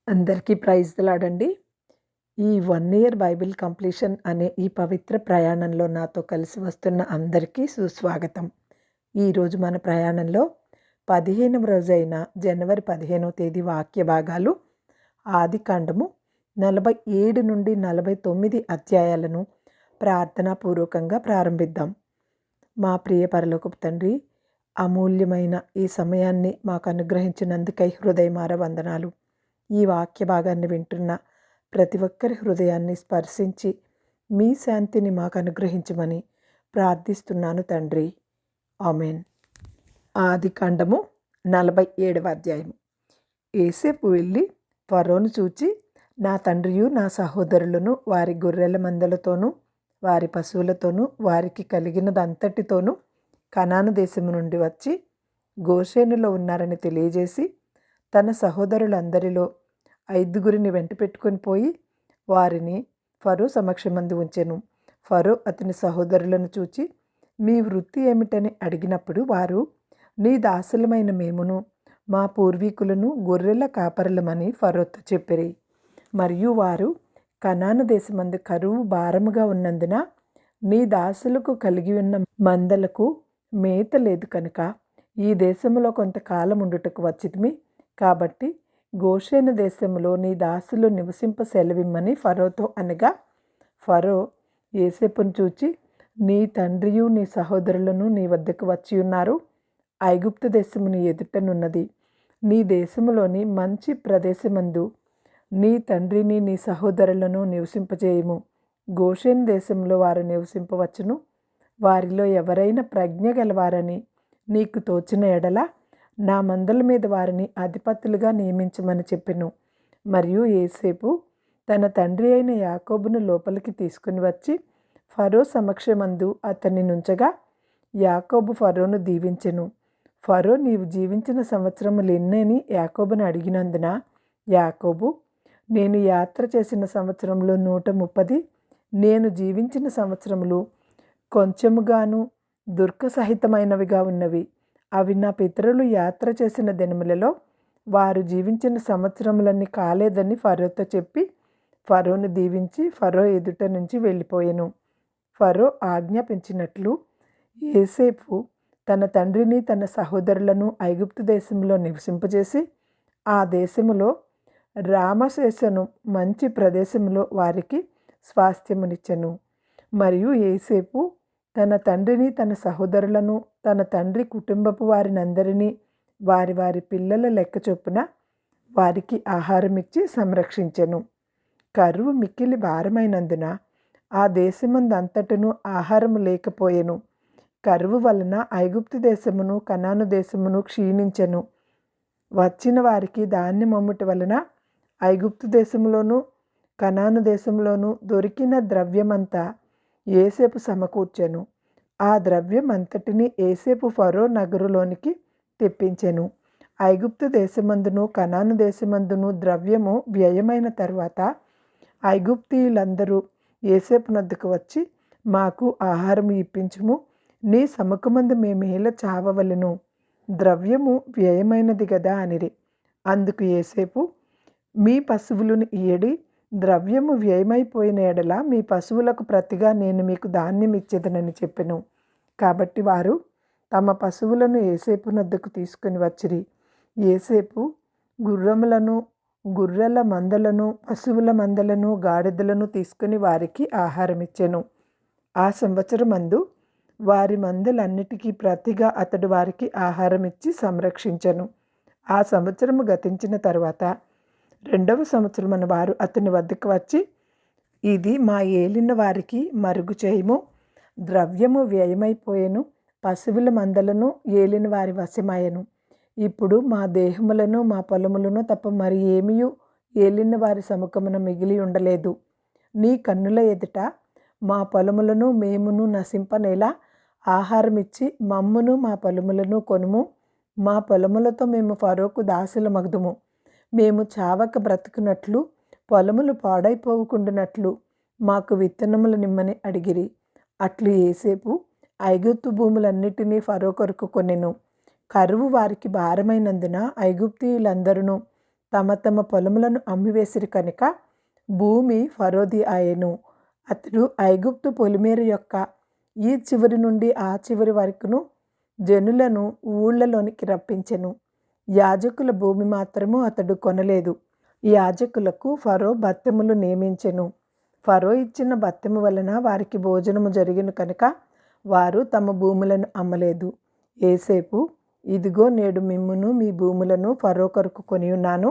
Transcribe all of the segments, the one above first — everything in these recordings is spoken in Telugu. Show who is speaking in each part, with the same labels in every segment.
Speaker 1: అందరికీ ప్రైజ్ లాడండి. ఈ 1 ఇయర్ బైబిల్ కంప్లీషన్ అనే ఈ పవిత్ర ప్రయాణంలో నాతో కలిసి వస్తున్న అందరికీ సుస్వాగతం. ఈరోజు మన ప్రయాణంలో 15వ రోజైన జనవరి 15వ తేదీ వాక్య భాగాలు ఆదికాండము 47 నుండి 49 అధ్యాయాలను ప్రార్థనాపూర్వకంగా ప్రారంభిద్దాం. మా ప్రియ పరలోకపు తండ్రి, అమూల్యమైన ఈ సమయాన్ని మాకు అనుగ్రహించినందుకై హృదయమార వందనాలు. ఈ వాక్య భాగాన్ని వింటున్న ప్రతి ఒక్కరి హృదయాన్ని స్పర్శించి మీ శాంతిని మాకు అనుగ్రహించమని ప్రార్థిస్తున్నాను తండ్రి. ఆమెన్. ఆదికాండము 47వ అధ్యాయం. యోసేపు వెళ్ళి ఫరోను చూచి, నా తండ్రియు నా సహోదరులను వారి గొర్రెల మందలతోనూ వారి పశువులతోనూ వారికి కలిగినదంతటితోనూ కనాను దేశము నుండి వచ్చి గోషేనులో ఉన్నారని తెలియజేసి తన సహోదరులందరిలో 5గురిని వెంట పెట్టుకొని పోయి వారిని ఫరో సమక్షమందు ఉంచెను. ఫరో అతని సహోదరులను చూచి, మీ వృత్తి ఏమిటని అడిగినప్పుడు వారు, నీ దాసులమైన మేమును మా పూర్వీకులను గొర్రెల కాపరులమని ఫరోతో చెప్పిరి. మరియు వారు, కనాను దేశమందు కరువు భారముగా ఉన్నందున నీ దాసులకు కలిగి ఉన్న మందలకు మేత లేదు కనుక ఈ దేశంలో కొంతకాలం ఉండుటకు వచ్చితిమి. కాబట్టి గోషేను దేశంలో నీ దాసులు నివసింప సెలవిమ్మని ఫరోతో అనగా, ఫరో యోసేపును చూచి, నీ తండ్రియు నీ సహోదరులను నీ వద్దకు వచ్చి ఉన్నారు. ఐగుప్తు దేశము నీ ఎదుటనున్నది. నీ దేశములోని మంచి ప్రదేశమందు నీ తండ్రిని నీ సహోదరులను నివసింపజేయము. గోషేను దేశంలో వారు నివసింపవచ్చును. వారిలో ఎవరైనా ప్రజ్ఞ గలవారని నీకు తోచిన ఎడల నా మందల మీద వారిని అధిపతులుగా నియమించమని చెప్పెను. మరియు యోసేపు తన తండ్రి అయిన యాకోబును లోపలికి తీసుకుని వచ్చి ఫరో సమక్షమందు అతన్ని నుంచగా యాకోబు ఫరోను దీవించెను. ఫరో, నీవు జీవించిన సంవత్సరములు ఎన్నని యాకోబును అడిగినందున యాకోబు, నేను యాత్ర చేసిన సంవత్సరంలో 130, నేను జీవించిన సంవత్సరములు కొంచెముగాను దుఃఖసహితమైనవిగా ఉన్నవి. అవి నా పితరులు యాత్ర చేసిన దినములలో వారు జీవించిన సంవత్సరములన్నీ కాలేదని ఫరోతో చెప్పి ఫరోను దీవించి ఫరో ఎదుట నుంచి వెళ్ళిపోయెను. ఫరో ఆజ్ఞాపించినట్లు యోసేపు తన తండ్రిని తన సహోదరులను ఐగుప్తు దేశంలో నివసింపజేసి ఆ దేశములో రామశేషను మంచి ప్రదేశంలో వారికి స్వాస్థ్యమునిచ్చెను. మరియు యోసేపు తన తండ్రిని తన సహోదరులను తన తండ్రి కుటుంబపు వారినందరినీ వారి వారి పిల్లల లెక్క చొప్పున వారికి ఆహారం ఇచ్చి సంరక్షించెను. కరువు మిక్కిలి భారమైనందున ఆ దేశమందంతటను ఆహారము లేకపోయెను. కరువు వలన ఐగుప్తు దేశమును కనాను దేశమును క్షీణించెను. వచ్చిన వారికి ధాన్యం అమ్ముట వలన ఐగుప్తు దేశంలోనూ కనాను దేశంలోనూ దొరికిన ద్రవ్యమంతా యోసేపు సమకూర్చెను. ఆ ద్రవ్యం అంతటిని యోసేపు ఫరో నగరులోనికి తెప్పించెను. ఐగుప్తు దేశమందును కనాను దేశమందును ద్రవ్యము వ్యయమైన తర్వాత ఐగుప్తీయులందరూ యోసేపు నద్దకు వచ్చి, మాకు ఆహారము ఇప్పించుము, నీ సముఖమందు మేమేలా చావవలెను, ద్రవ్యము వ్యయమైనది గదా అనిరి. అందుకు యోసేపు, మీ పశువులను ఇయ్యడి, ద్రవ్యము వ్యయమైపోయిన ఎడల మీ పశువులకు ప్రతిగా నేను మీకు ధాన్యం ఇచ్చేదనని చెప్పెను. కాబట్టి వారు తమ పశువులను యోసేపు నద్దకు తీసుకుని వచ్చిరి. యోసేపు గుర్రములను గొర్రెల మందలను పశువుల మందలను గాడిదలను తీసుకుని వారికి ఆహారం ఇచ్చెను. ఆ సంవత్సరమందు వారి మందలన్నిటికీ ప్రతిగా అతడు వారికి ఆహారం ఇచ్చి సంరక్షించెను. ఆ సంవత్సరము గతించిన తర్వాత 2వ సంవత్సరమున వారు అతని వద్దకు వచ్చి, ఇది మా ఏలిన వారికి మరుగు చేయము, ద్రవ్యము వ్యయమైపోయెను, పశువుల మందలను ఏలిన వారి వశమాయెను. ఇప్పుడు మా దేహములను మా పొలములను తప్ప మరి ఏమీయు ఏలిన వారి సముఖమున మిగిలి ఉండలేదు. నీ కన్నుల ఎదుట మా పొలములను మేమును నశింపనేలా ఆహారమిచ్చి మమ్మును మా పొలములను కొనుము. మా పొలములతో మేము ఫరోకు దాసులమగుదుము. మేము చావక బ్రతుకున్నట్లు పొలములు పాడైపోవుకుండునట్లు మాకు విత్తనములు నిమ్మని అడిగిరి. అట్లు యోసేపు ఐగుప్తు భూములన్నిటినీ ఫరో కొరకు కొనెను. కరువు వారికి భారమైనందున ఐగుప్తీయులందరూ తమ తమ పొలములను అమ్మివేసిరి కనుక భూమి ఫరోది ఆయెను. అతడు ఐగుప్తు పొలిమేర యొక్క ఈ చివరి నుండి ఆ చివరి వరకును జనులను ఊళ్ళలోనికి రప్పించెను. యాజకుల భూమి మాత్రము అతడు కొనలేదు. యాజకులకు ఫరో భత్యములు నియమించెను. ఫరో ఇచ్చిన భత్యము వలన వారికి భోజనము జరిగిన కనుక వారు తమ భూములను అమ్మలేదు. యోసేపు, ఇదిగో నేడు మిమ్మును మీ భూములను ఫరో కొరకు కొనియున్నాను.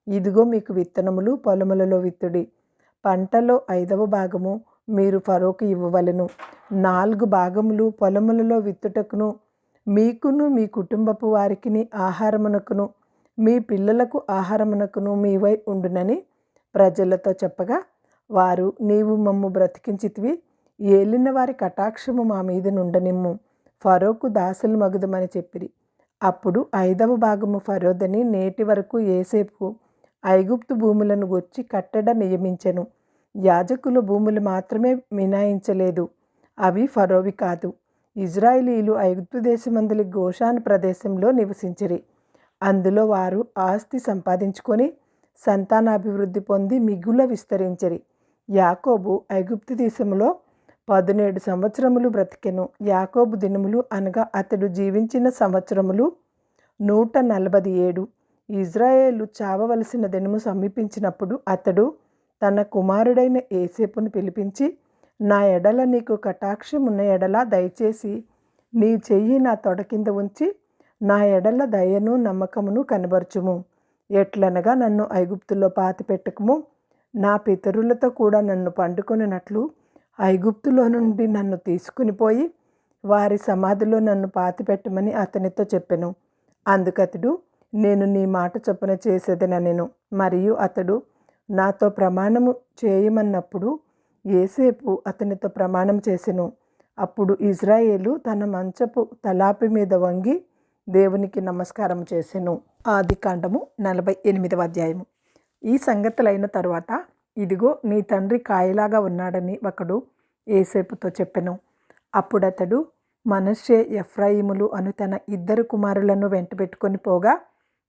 Speaker 1: ఇదిగో మీకు విత్తనములు, పొలములలో విత్తుడి. పంటలో 5వ భాగము మీరు ఫరోకు ఇవ్వవలెను. 4 భాగములు పొలములలో విత్తుటకును మీకును మీ కుటుంబపు వారికిని ఆహారమునకును మీ పిల్లలకు ఆహారమునకును మీవై ఉండునని ప్రజలతో చెప్పగా వారు, నీవు మమ్ము బ్రతికించితివి, ఏలిన వారి కటాక్షము మా మీద నుండనిమ్ము, ఫరోకు దాసులు మగుదమని చెప్పిరి. అప్పుడు 5వ భాగము ఫరోదని నేటి వరకు యోసేపు ఐగుప్తు భూములను గొచ్చి కట్టడ నియమించెను. యాజకుల భూములు మాత్రమే మినాయించలేదు, అవి ఫరోవి కాదు. ఇజ్రాయేలీలు ఐగుప్తు దేశమందలి గోషాను ప్రదేశంలో నివసించిరి. అందులో వారు ఆస్తి సంపాదించుకొని సంతానాభివృద్ధి పొంది మిగుల విస్తరించిరి. యాకోబు ఐగుప్తు దేశంలో 17 సంవత్సరములు బ్రతికెను. యాకోబు దినములు అనగా అతడు జీవించిన సంవత్సరములు 147. ఇజ్రాయేలు చావవలసిన దినము సమీపించినప్పుడు అతడు తన కుమారుడైన యోసేపును పిలిపించి, నా ఎడల నీకు కటాక్షమున్న ఎడల దయచేసి నీ చెయ్యి నా తొడ కింద ఉంచి నా ఎడల దయను నమ్మకమును కనబరచుము. ఎట్లనగా నన్ను ఐగుప్తులో పాతిపెట్టకము, నా పితరులతో కూడా నన్ను పండుకొనినట్లు ఐగుప్తులో నుండి నన్ను తీసుకుని పోయి వారి సమాధిలో నన్ను పాతిపెట్టమని అతనితో చెప్పెను. అందుకతడు, నేను నీ మాట చొప్పున చేసేదనెను. మరియు అతడు నాతో ప్రమాణము చేయమన్నప్పుడు యోసేపు అతనితో ప్రమాణం చేసెను. అప్పుడు ఇజ్రాయేలు తన మంచపు తలాపి మీద వంగి దేవునికి నమస్కారం చేసెను. ఆదికాండము 48వ అధ్యాయము. ఈ సంగతులైన తరువాత, ఇదిగో నీ తండ్రి కాయలాగా ఉన్నాడని ఒకడు యోసేపుతో చెప్పెను. అప్పుడతడు మనష్షే, ఎఫ్రాయిములు అను తన 2 కుమారులను వెంటబెట్టుకొని పోగా,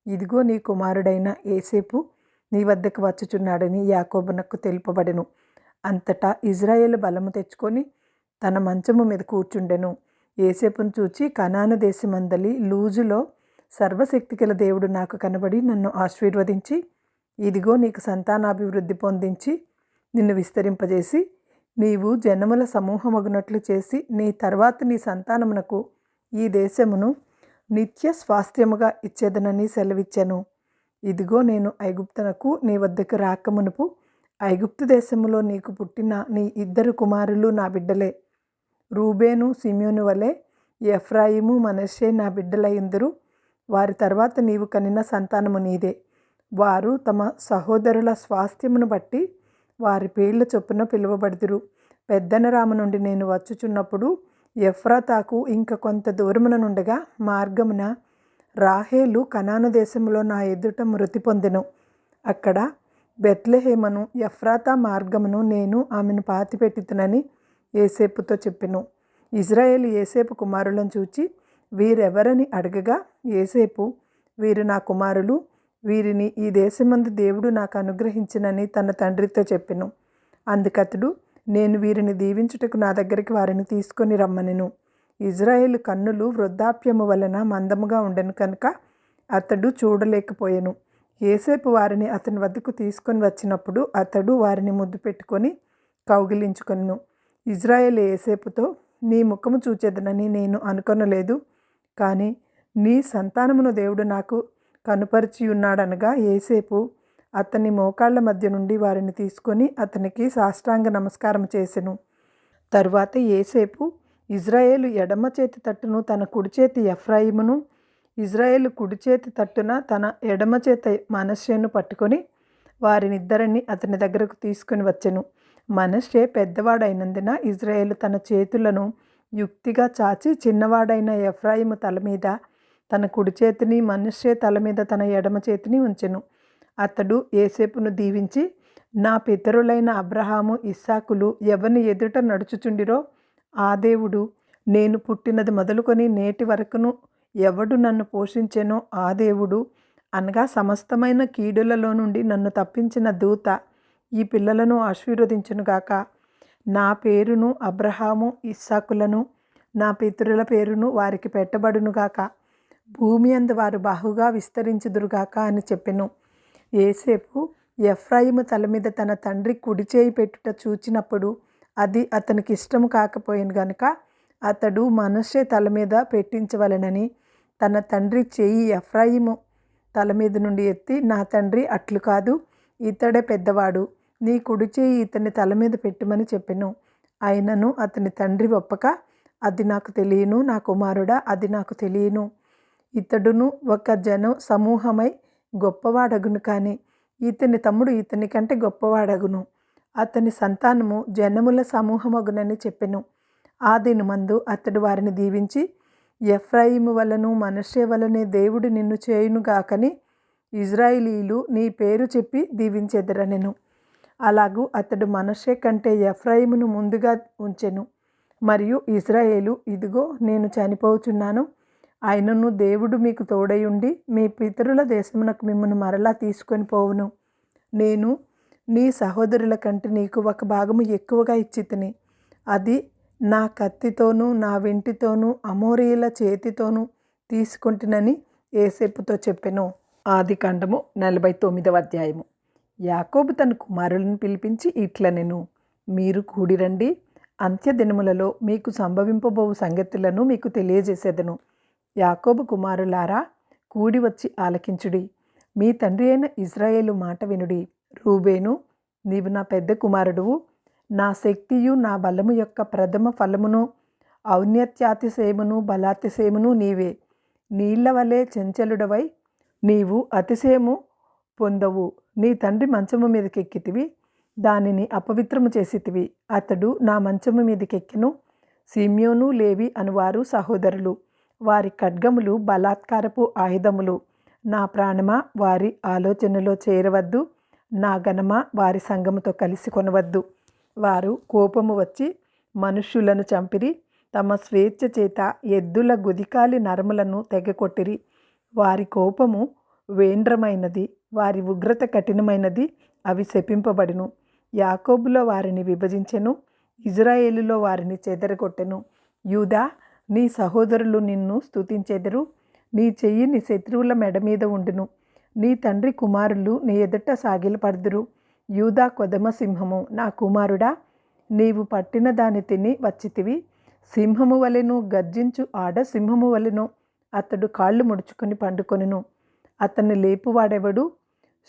Speaker 1: ఇదిగో నీ కుమారుడైన యోసేపు నీ వద్దకు వచ్చుచున్నాడని యాకోబునకు తెలుపబడెను. అంతటా ఇజ్రాయేలు బలము తెచ్చుకొని తన మంచము మీద కూర్చుండెను. యోసేపును చూచి, కనాను దేశమందలి లూజులో సర్వశక్తిగల దేవుడు నాకు కనబడి నన్ను ఆశీర్వదించి, ఇదిగో నీకు సంతానాభివృద్ధి పొందించి నిన్ను విస్తరింపజేసి నీవు జనముల సమూహమగునట్లు చేసి నీ తర్వాత నీ సంతానమునకు ఈ దేశమును నిత్య స్వాస్థ్యముగా ఇచ్చేదనని సెలవిచ్చెను. ఇదిగో నేను ఐగుప్తునకు నీ వద్దకు రాకమునుపు ఐగుప్తు దేశములో నీకు పుట్టిన నీ 2 కుమారులు నా బిడ్డలే. రూబేను, సిమ్యోను వలె ఎఫ్రాయిము, మనష్షే నా బిడ్డలయందురు. వారి తర్వాత నీవు కనిన సంతానము నీదే. వారు తమ సహోదరుల స్వాస్థ్యమును బట్టి వారి పేర్ల చొప్పున పిలువబడుదురు. పెద్దనరాము నుండి నేను వచ్చుచున్నప్పుడు ఎఫ్రాతాకు ఇంక కొంత దూరమున నుండగా మార్గమున రాహేలు కనాను దేశంలో నా ఎదుట మృతి పొందెను. అక్కడ బెత్లెహేమును ఎఫ్రాతా మార్గమును నేను ఆమెను పాతిపెట్టుతునని యోసేపుతో చెప్పెను. ఇజ్రాయేలు యోసేపు కుమారులను చూచి వీరెవరని అడగగా, యోసేపు, వీరు నా కుమారులు, వీరిని ఈ దేశమందు దేవుడు నాకు అనుగ్రహించినని తన తండ్రితో చెప్పెను. అందుకతడు, నేను వీరిని దీవించుటకు నా దగ్గరికి వారిని తీసుకొని రమ్మనెను. ఇజ్రాయేలు కన్నులు వృద్ధాప్యము వలన మందముగా ఉండెను కనుక అతడు చూడలేకపోయెను. యోసేపు వారిని అతని వద్దకు తీసుకొని వచ్చినప్పుడు అతడు వారిని ముద్దు పెట్టుకొని కౌగిలించుకొనెను. ఇజ్రాయేలు యోసేపుతో, నీ ముఖము చూచెదనని నేను అనుకొనలేదు, కానీ నీ సంతానమును దేవుడు నాకు కనుపరిచి ఉన్నాడనగా యోసేపు అతని మోకాళ్ళ మధ్య నుండి వారిని తీసుకొని అతనికి సాష్టాంగ నమస్కారం చేసెను. తరువాత యోసేపు ఇజ్రాయేలు ఎడమ చేతి తట్టును తన కుడి చేతి ఎఫ్రాయిమును, ఇజ్రాయేలు కుడి చేతి తట్టున తన ఎడమ చేతి మనష్షేను పట్టుకొని వారినిద్దరిని అతని దగ్గరకు తీసుకొని వచ్చెను. మనష్షే పెద్దవాడైనందున ఇజ్రాయేలు తన చేతులను యుక్తిగా చాచి చిన్నవాడైన ఎఫ్రాయిము తల మీద తన కుడి చేతిని, మనష్షే తల మీద తన ఎడమ చేతిని ఉంచెను. అతడు యోసేపును దీవించి, నా పితరులైన అబ్రహాము, ఇస్సాకులు ఎవని ఎదుట నడుచుచుండిరో ఆ దేవుడు, నేను పుట్టినది మొదలుకొని నేటి వరకును ఎవడు నన్ను పోషించెనో ఆ దేవుడు, అనగా సమస్తమైన కీడులలో నుండి నన్ను తప్పించిన దూత ఈ పిల్లలను ఆశీర్వదించునుగాక. నా పేరును అబ్రహాము ఇస్సాకులను నా పితరుల పేరును వారికి పెట్టబడునుగాక. భూమి అందు వారు బహుగా విస్తరించుదురుగాక అని చెప్పెను. యోసేపు ఎఫ్రాయిము తల మీద తన తండ్రి కుడి చేయి పెట్టుట చూచినప్పుడు అది అతనికి ఇష్టము కాకపోయింది గనుక అతడు మనష్షే తల మీద పెట్టించవలెనని తన తండ్రి చేయి ఎఫ్రాయిము తల మీద నుండి ఎత్తి, నా తండ్రి అట్లు కాదు, ఇతడే పెద్దవాడు, నీ కుడి చేయి ఇతని తల మీద పెట్టుమని చెప్పెను. అయినను అతని తండ్రి ఒప్పక, అది నాకు తెలియను నా కుమారుడా, అది నాకు తెలియను. ఇతడును ఒక సమూహమై గొప్పవాడగును, కానీ ఇతని తమ్ముడు ఇతని కంటే గొప్పవాడగును. అతని సంతానము జనముల సమూహమగునని చెప్పెను. ఆ దినమందు అతడు వారిని దీవించి, ఎఫ్రాయిము వలన మనష్షే వలనే దేవుడు నిన్ను చేయునుగాకని ఇజ్రాయేలీయులు నీ పేరు చెప్పి దీవించెదరనెను. అలాగూ అతడు మనష్షే కంటే ఎఫ్రాయిమును ముందుగా ఉంచెను. మరియు ఇజ్రాయేలు, ఇదిగో నేను చనిపోచున్నాను, అయినను దేవుడు మీకు తోడయుండి మీ పితరుల దేశమునకు మిమ్మల్ని మరలా తీసుకొని పోవును. నేను నీ సహోదరుల కంటే నీకు ఒక భాగము ఎక్కువగా ఇచ్చితిని. అది నా కత్తితోనూ నా వెంటితోనూ అమోరీయుల చేతితోనూ తీసుకుంటునని యోసేపుతో చెప్పెను. ఆదికాండము 49వ అధ్యాయము. యాకోబు తన కుమారులను పిలిపించి ఇట్లనెను, మీరు కూడిరండి, అంత్యదినములలో మీకు సంభవింపబోవు సంగతులను మీకు తెలియజేసేదను. యాకోబు కుమారులారా, కూడి వచ్చి ఆలకించుడి. మీ తండ్రి అయిన ఇజ్రాయేలు మాట వినుడి. రూబేను, నీవు నా పెద్ద కుమారుడువు, నా శక్తియు నా బలము యొక్క ప్రథమ ఫలమును, ఔన్నత్యాతిశయమును బలాతిశయమును నీవే. నీళ్ల వలె చంచలుడవై నీవు అతిశయము పొందవు. నీ తండ్రి మంచము మీదకెక్కితివి, దానిని అపవిత్రము చేసితివి. అతడు నా మంచము మీదకెక్కెను. సిమ్యోను లేవి అనువారు సహోదరులు. వారి ఖడ్గములు బలాత్కారపు ఆయుధములు. నా ప్రాణమా, వారి ఆలోచనలో చేరవద్దు. నా ఘనమా, వారి సంఘముతో కలిసి కొనవద్దు. వారు కోపము వచ్చి మనుష్యులను చంపిరి, తమ స్వేచ్ఛ చేత ఎద్దుల గుదికాలి నరములను తెగకొట్టిరి. వారి కోపము వేండ్రమైనది, వారి ఉగ్రత కఠినమైనది, అవి శపింపబడును. యాకోబులో వారిని విభజించెను, ఇజ్రాయేలులో వారిని చెదరగొట్టెను. యూదా, నీ సహోదరులు నిన్ను స్తుతించెదరు, నీ చెయ్యి నీ శత్రువుల మెడ మీద ఉండును. నీ తండ్రి కుమారులు నీ ఎదుట సాగిలపడుదురు. యూదా కొదమ సింహము, నా కుమారుడా, నీవు పట్టిన దాని తిని వచ్చితివి. సింహము వలెను గర్జించు ఆడ సింహము వలెను అతడు కాళ్ళు ముడుచుకొని పండుకొనును. అతన్ని లేపువాడెవడు?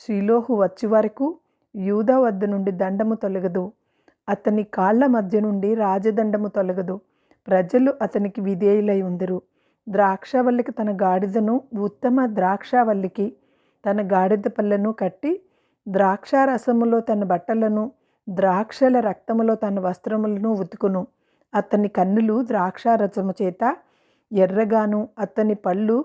Speaker 1: షిలోహు వచ్చి వరకు యూదా వద్ద నుండి దండము తొలగదు, అతని కాళ్ల మధ్య నుండి రాజదండము తొలగదు. ప్రజలు అతనికి విధేయులై ఉందరు. ద్రాక్షవల్లికి తన గాడిదను, ఉత్తమ ద్రాక్షవల్లికి తన గాడిద పళ్ళను కట్టి, ద్రాక్షారసములో తన బట్టలను, ద్రాక్షల రక్తములో తన వస్త్రములను ఉతుకును. అతని కన్నులు ద్రాక్షారసము చేత ఎర్రగాను, అతని పళ్ళు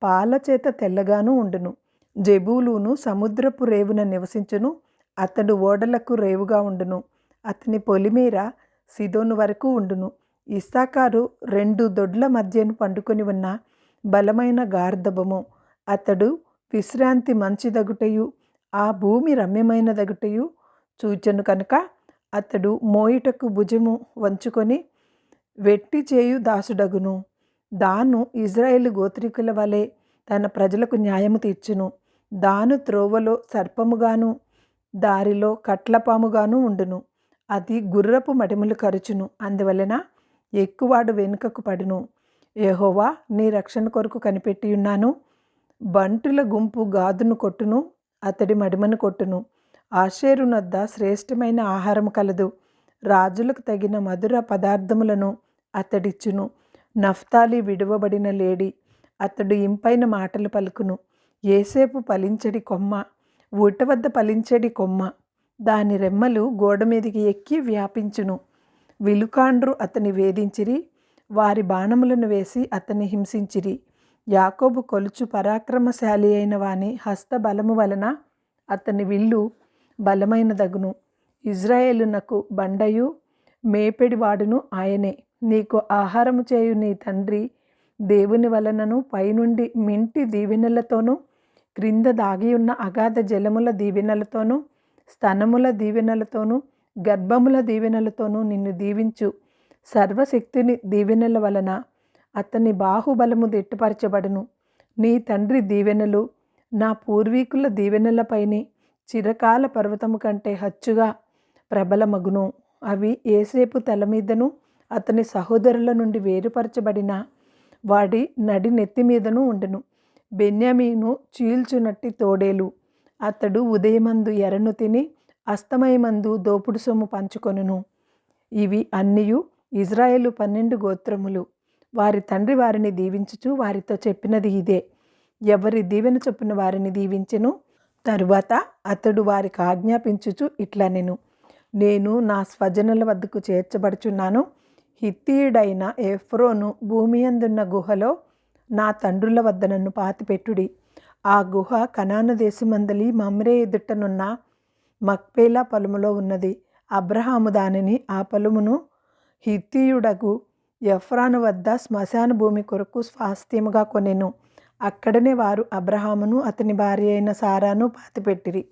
Speaker 1: పాల చేత తెల్లగాను ఉండును. జెబూలూను సముద్రపు రేవున నివసించును, అతడు ఓడలకు రేవుగా ఉండును. అతని పొలిమేర సిదోను వరకు ఉండును. ఇస్సాకారు 2 దొడ్ల మధ్యను పండుకొని ఉన్న బలమైన గార్ధబము. అతడు విశ్రాంతి మంచిదగుటయు ఆ భూమి రమ్యమైనదగుటయు చూచెను కనుక అతడు మోయుటకు భుజము వంచుకొని వెట్టి చేయు దాసుడగును. దాను ఇజ్రాయేలు గోత్రికుల వలె తన ప్రజలకు న్యాయము తీర్చును. దాను త్రోవలో సర్పముగాను, దారిలో కట్లపాముగాను ఉండును. అది గుర్రపు మడిములు కరుచును, అందువలన ఎక్కువాడు వెనుకకు పడును. యెహోవా నీ రక్షణ కొరకు కనిపెట్టియున్నాను. బంటుల గుంపు గాదును కొట్టును, అతడి మడిమను కొట్టును. ఆషేరు నొద్ద శ్రేష్టమైన ఆహారము కలదు, రాజులకు తగిన మధుర పదార్థములను అతడిచ్చును. నఫ్తాలి విడువబడిన లేడి, అతడు ఇంపైన మాటలు పలుకును. యోసేపు ఫలించడి కొమ్మ, ఊట వద్ద ఫలించడి కొమ్మ, దాని రెమ్మలు గోడ మీదికి ఎక్కి వ్యాపించును. విలుకాండ్రు అతని వేధించిరి, వారి బాణములను వేసి అతన్ని హింసించిరి. యాకోబు కొలుచు పరాక్రమశాలి అయిన వాని హస్తబలము వలన అతని విల్లు బలమైనదగును. ఇజ్రాయేలునకు బండయు మేపెడివాడును ఆయనే. నీకు ఆహారము చేయు నీ తండ్రి దేవుని వలనను పైనుండి మింటి దీవెనలతోనూ క్రింద దాగి ఉన్న అగాధ జలముల దీవెనలతోనూ స్తనముల దీవెనలతోనూ గర్భముల దీవెనలతోనూ నిన్ను దీవించు. సర్వశక్తిని దీవెనల వలన అతని బాహుబలము దిట్టుపరచబడును. నీ తండ్రి దీవెనలు నా పూర్వీకుల దీవెనలపైని చిరకాల పర్వతము కంటే హచ్చుగా ప్రబలమగును. అవి ఏసేపు తల మీదను అతని సహోదరుల నుండి వేరుపరచబడిన వాడి నడి నెత్తి మీదను ఉండును. బెన్యామీను చీల్చునట్టి తోడేలు. అతడు ఉదయమందు ఎరను తిని అస్తమయమందు దోపుడు సొమ్ము పంచుకొనును. ఇవి అన్నియు ఇజ్రాయేలు 12 గోత్రములు. వారి తండ్రి వారిని దీవించుచు వారితో చెప్పినది ఇదే. ఎవరి దీవెన చొప్పున వారిని దీవించెను. తరువాత అతడు వారికి ఆజ్ఞాపించుచు ఇట్లనెను, నేను నా స్వజనుల వద్దకు చేర్చబడుచున్నాను. హిత్తీయుడైన ఎఫ్రోను భూమి అందున్న గుహలో నా తండ్రుల వద్ద నన్ను పాతిపెట్టుడి. ఆ గుహ కనాను దేశమందలి మమ్రే ఎదుటనున్న మక్పేలా పొలములో ఉన్నది. అబ్రహాము దానిని ఆ పొలమును హిత్తీయుడగు ఎఫ్రాను వద్ద శ్మశాన భూమి కొరకు స్వాస్థ్యముగా కొనెను. అక్కడనే వారు అబ్రహామును అతని భార్య అయిన సారాను పాతిపెట్టిరి.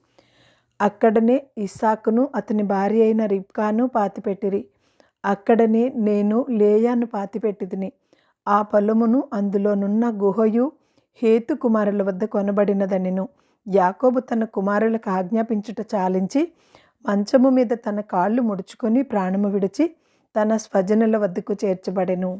Speaker 1: అక్కడనే ఇస్సాకును అతని భార్య అయిన రిబ్కాను పాతిపెట్టిరి. అక్కడనే నేను లేయాను పాతిపెట్టిదిని. ఆ పొలమును అందులోనున్న గుహయు హేతు కుమారుల వద్ద కొనబడినదనెను. యాకోబు తన కుమారులకు ఆజ్ఞాపించుట చాలించి మంచము మీద తన కాళ్ళు ముడుచుకొని ప్రాణము విడిచి తన స్వజనుల వద్దకు చేర్చబడెను.